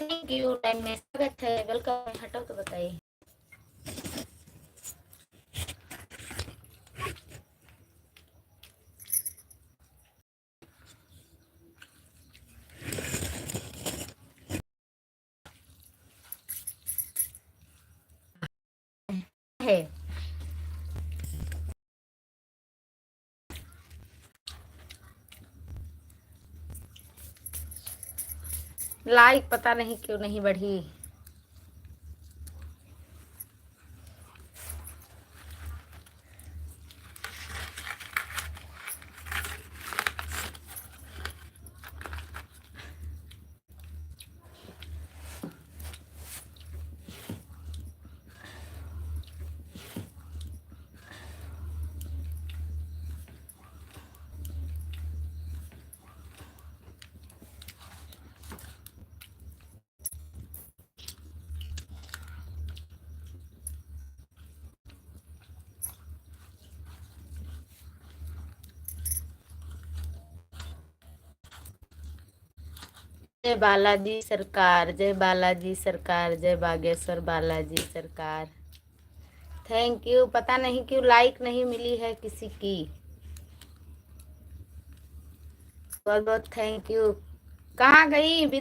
Thank you. Time में स्वागत है, वेलकम है। हटो तो बताइए। है लाइक पता नहीं क्यों नहीं बढ़ी। जय बालाजी सरकार, जय बालाजी सरकार, जय बागेश्वर बालाजी सरकार। Thank you. पता नहीं क्यों लाइक नहीं मिली है किसी की। बहुत बहुत थैंक यू। कहाँ गई